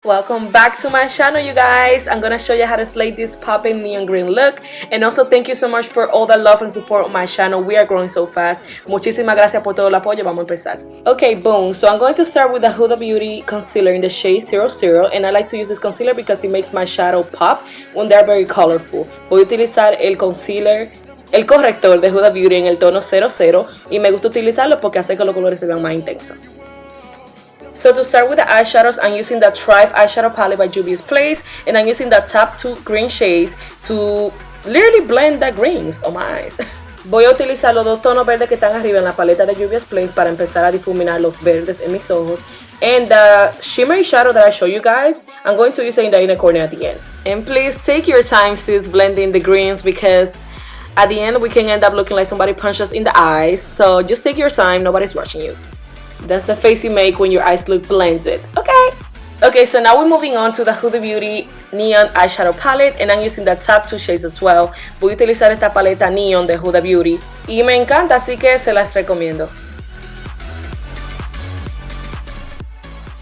Welcome back to my channel, you guys. I'm gonna show you how to slay this popping neon green look, and also thank you so much for all the love and support on my channel. We are growing so fast. Muchísimas gracias por todo el apoyo. Vamos a empezar. Okay, boom. So I'm going to start with the Huda Beauty concealer in the shade 00, and I like to use this concealer because it makes my shadow pop when they're very colorful. Voy a utilizar el corrector de Huda Beauty en el tono 00, y me gusta utilizarlo porque hace que los colores se vean más intensos. So to start with the eyeshadows, I'm using the Thrive eyeshadow palette by Juvias, and I'm using the top two green shades to literally blend the greens. Oh my eyes. Voy a utilizar los dos tonos verdes que están arriba en la paleta de Juvias para empezar a difuminar los verdes en mis ojos. And the shimmery shadow that I show you guys, I'm going to use it in the inner corner at the end. And please take your time, sis, blending the greens, because at the end we can end up looking like somebody punched us in the eyes. So just take your time, nobody's rushing you. That's the face you make when your eyes look blended. Okay, so now we're moving on to the Huda Beauty Neon eyeshadow palette, and I'm using the top two shades as well. Voy a utilizar esta paleta neon de Huda Beauty y me encanta, así que se las recomiendo.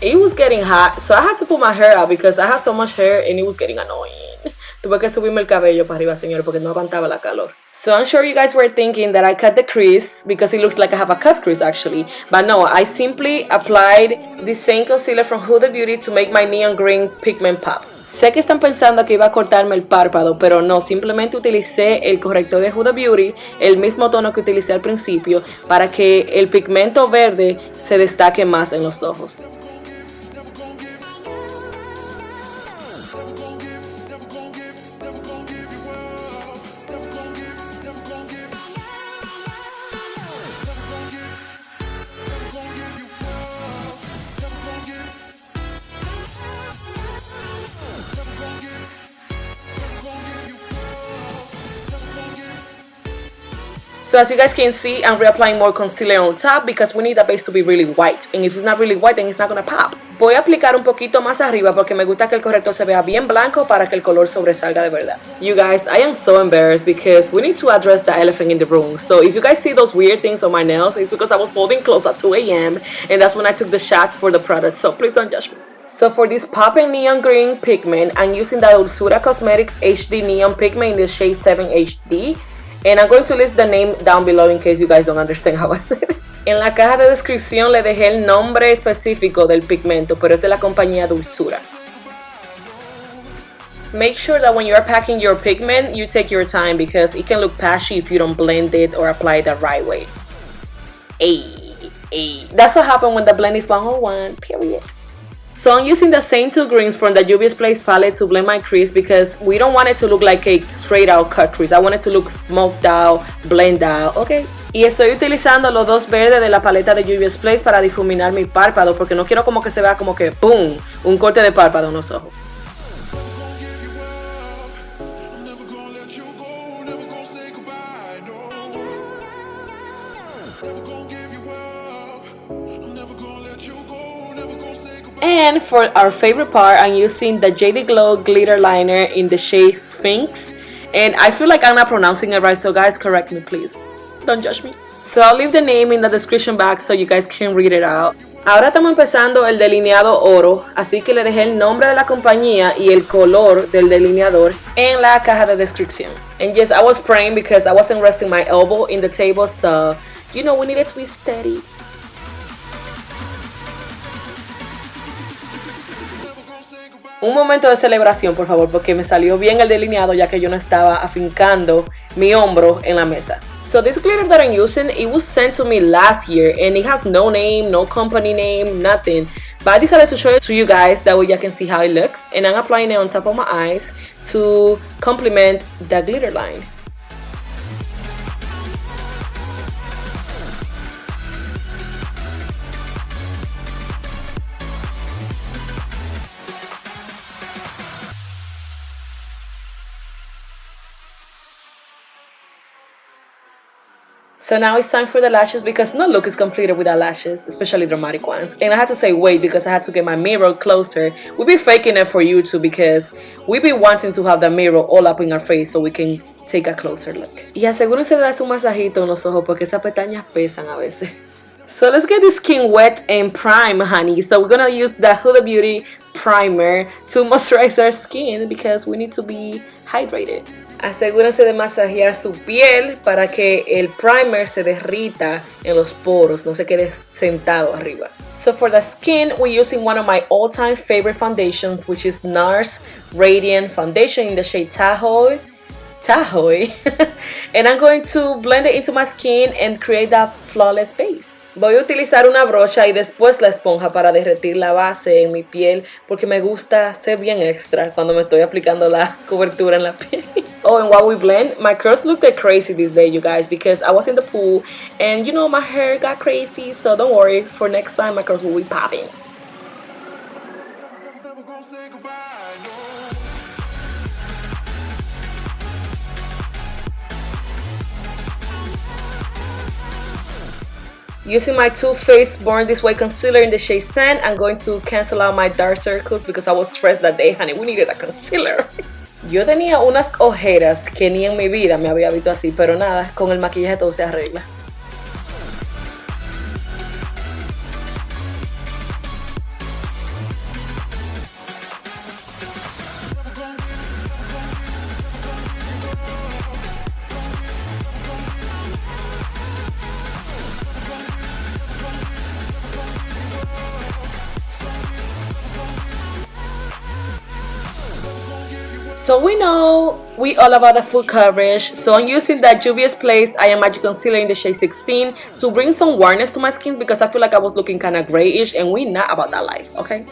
It was getting hot, so I had to pull my hair out because I had so much hair and it was getting annoying. Tuve que subirme el cabello para arriba, señor, porque no aguantaba la calor. So I'm sure you guys were thinking that I cut the crease because it looks like I have a cut crease actually. But no, I simply applied the same concealer from Huda Beauty to make my neon green pigment pop. Sé que están pensando que iba a cortarme el párpado, pero no, simplemente utilicé el corrector de Huda Beauty, el mismo tono que utilicé al principio, para que el pigmento verde se destaque más en los ojos. So as you guys can see, I'm reapplying more concealer on top because we need the base to be really white. And if it's not really white, then it's not gonna pop. Voy a aplicar un poquito más arriba porque me gusta que el corrector se vea bien blanco para que el color sobresalga de verdad. You guys, I am so embarrassed because we need to address the elephant in the room. So if you guys see those weird things on my nails, it's because I was folding clothes at 2 a.m. and that's when I took the shots for the product. So please don't judge me. So for this popping neon green pigment, I'm using the Dulzura Cosmetics HD Neon Pigment in the shade 7 HD. And I'm going to list the name down below in case you guys don't understand how I said it. En la caja de descripción le dejé el nombre específico del pigmento, pero es de la compañía Dulzura. Make sure that when you're packing your pigment, you take your time because it can look patchy if you don't blend it or apply it the right way. That's what happened when the blend is 101, period. So I'm using the same two greens from the Juvias palette to blend my crease because we don't want it to look like a straight out cut crease. I want it to look smoked out, blend out, okay? Y estoy utilizando los dos verdes de la paleta de Juvias para difuminar mi párpado porque no quiero como que se vea como que ¡boom! Un corte de párpado en los ojos. And for our favorite part, I'm using the JD Glow glitter liner in the shade Sphinx. And I feel like I'm not pronouncing it right, so guys, correct me please. Don't judge me. So I'll leave the name in the description box so you guys can read it out. Ahora estamos empezando el delineado oro, así que le dejé el nombre de la compañía y el color del delineador en la caja de descripción. And yes, I was praying because I wasn't resting my elbow in the table, so you know we needed to be steady. Un momento de celebración, por favor, porque me salió bien el delineado ya que yo no estaba afincando mi hombro en la mesa. So this glitter that I'm using, it was sent to me last year and it has no name, no company name, nothing. But I decided to show it to you guys, that way you can see how it looks. And I'm applying it on top of my eyes to complement the glitter line. So now it's time for the lashes because no look is completed without lashes, especially dramatic ones. And I had to say wait because I had to get my mirror closer. We be faking it for YouTube because we be wanting to have the mirror all up in our face so we can take a closer look. Y asegúrense de darse un masajito en los ojos porque esas pestañas pesan a veces. So let's get this skin wet and prime, honey. So we're gonna use the Huda Beauty primer to moisturize our skin because we need to be hydrated. Asegúrense de masajear su piel para que el primer se derrita en los poros, no se quede sentado arriba. So for the skin, we're using one of my all-time favorite foundations, which is Nars Radiant Foundation in the shade Tahoe. And I'm going to blend it into my skin and create that flawless base. Voy a utilizar una brocha y después la esponja para derretir la base en mi piel porque me gusta ser bien extra cuando me estoy aplicando la cobertura en la piel. Oh, and while we blend, my curls look like crazy this day, you guys, because I was in the pool and you know my hair got crazy, so don't worry, for next time my curls will be popping. Using my Too Faced Born This Way concealer in the shade Sand, I'm going to cancel out my dark circles because I was stressed that day, honey. We needed a concealer. Yo tenía unas ojeras que ni en mi vida me había visto así, pero nada, con el maquillaje todo se arregla. So we know we all about the full coverage, so I'm using that Juvias Place I Am Magic Concealer in the shade 16 to bring some warmth to my skin because I feel like I was looking kind of grayish and we not about that life, okay?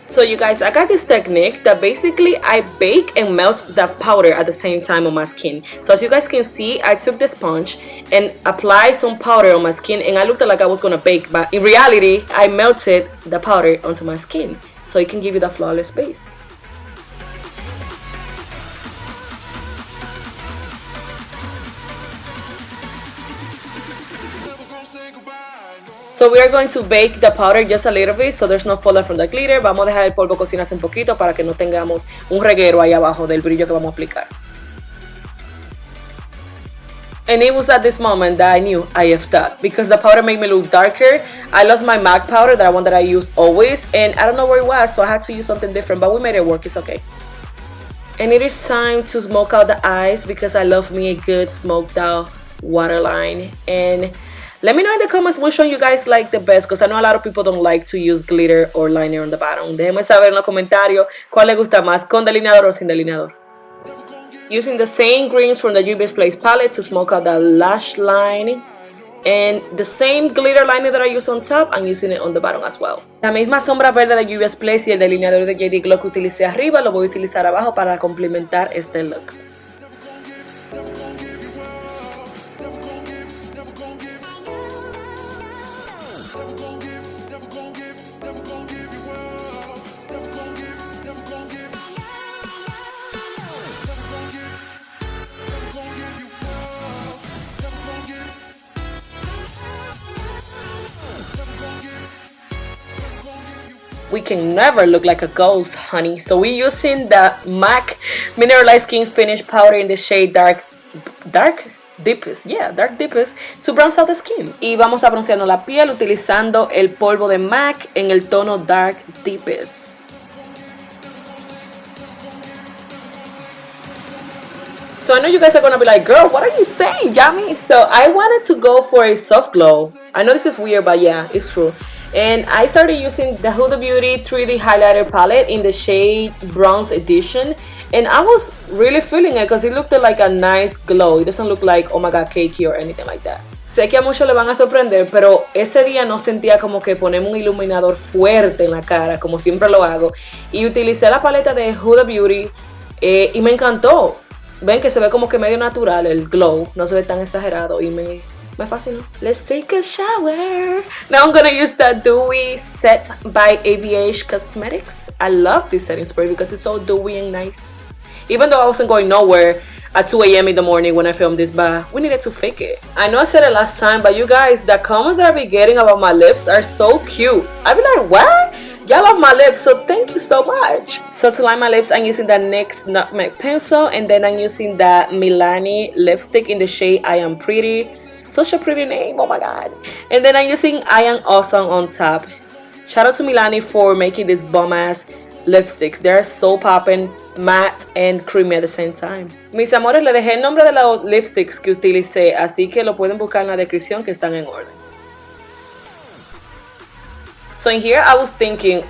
So you guys, I got this technique that basically I bake and melt the powder at the same time on my skin. So as you guys can see, I took the sponge and applied some powder on my skin and I looked like I was gonna bake, but in reality, I melted the powder onto my skin so it can give you the flawless base. So we are going to bake the powder just a little bit so there's no fallout from the glitter. Vamos a dejar el polvo cocinarse un poquito para que no tengamos un reguero ahí abajo del brillo que vamos a aplicar. And it was at this moment that I knew I effed up because the powder made me look darker. I lost my MAC powder, that one that I use always, and I don't know where it was, so I had to use something different, but we made it work, it's okay. And it is time to smoke out the eyes because I love me a good smoked out waterline. And let me know in the comments which one you guys like the best because I know a lot of people don't like to use glitter or liner on the bottom. Déjenme saber en los comentarios cuál les gusta más, con delineador o sin delineador. Using the same greens from the Juvias Place palette to smoke out the lash line. And the same glitter liner that I used on top, I'm using it on the bottom as well. La misma sombra verde de Juvias Place y el delineador de JD Glow que utilicé arriba, lo voy a utilizar abajo para complementar este look. We can never look like a ghost, honey. So we're using the MAC Mineralized Skin Finish Powder in the shade Dark Deepest, Dark Deepest, to bronze out the skin. Y vamos a broncearnos la piel utilizando el polvo de MAC en el tono Dark Deepest. So I know you guys are gonna be like, girl, what are you saying, Yami? So I wanted to go for a soft glow. I know this is weird, but yeah, it's true. And I started using the Huda Beauty 3D highlighter palette in the shade Bronze Edition. And I was really feeling it because it looked like a nice glow. It doesn't look like, oh my god, cakey or anything like that. Sé que a muchos le van a sorprender, pero ese día no sentía como que ponerme un iluminador fuerte en la cara, como siempre lo hago. Y utilicé la paleta de Huda Beauty y me encantó. Ven que se ve como que medio natural el glow, no se ve tan exagerado y me fascinó. Let's take a shower. Now I'm gonna use the Dewy set by Abh Cosmetics. I love this setting spray because it's so dewy and nice. Even though I wasn't going nowhere at 2 a.m. in the morning when I filmed this, but we needed to fake it. I know I said it last time, but you guys, the comments that I be getting about my lips are so cute. I be like, what? Y'all love my lips, so thank you so much. So to line my lips, I'm using the NYX Nutmeg Pencil, and then I'm using the Milani lipstick in the shade I Am Pretty. Such a pretty name, oh my god. And then I'm using I Am Awesome on top. Shout out to Milani for making these bomb ass lipsticks. They're so poppin', matte and creamy at the same time. Mis amores, les dejé el nombre de los lipsticks que utilicé, así que lo pueden buscar en la descripción que están en orden. So in here I was thinking,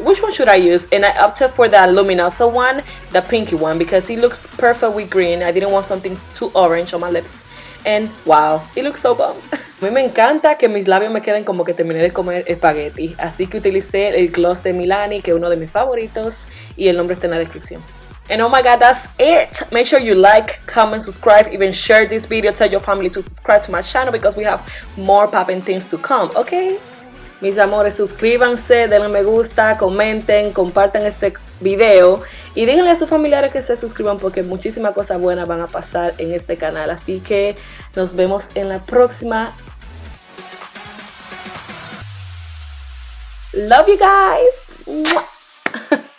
which one should I use? And I opted for the Luminoso one, the pinky one, because it looks perfect with green. I didn't want something too orange on my lips. And wow, it looks so bomb. A mí me encanta que mis labios me queden como que terminé de comer espagueti. Así que utilicé el gloss de Milani, que es uno de mis favoritos, y el nombre está en la descripción. And oh my god, that's it. Make sure you like, comment, subscribe, even share this video. Tell your family to subscribe to my channel because we have more popping things to come, okay? Mis amores, suscríbanse, denle me gusta, comenten, compartan este video y díganle a sus familiares que se suscriban porque muchísimas cosas buenas van a pasar en este canal. Así que nos vemos en la próxima. Love you guys.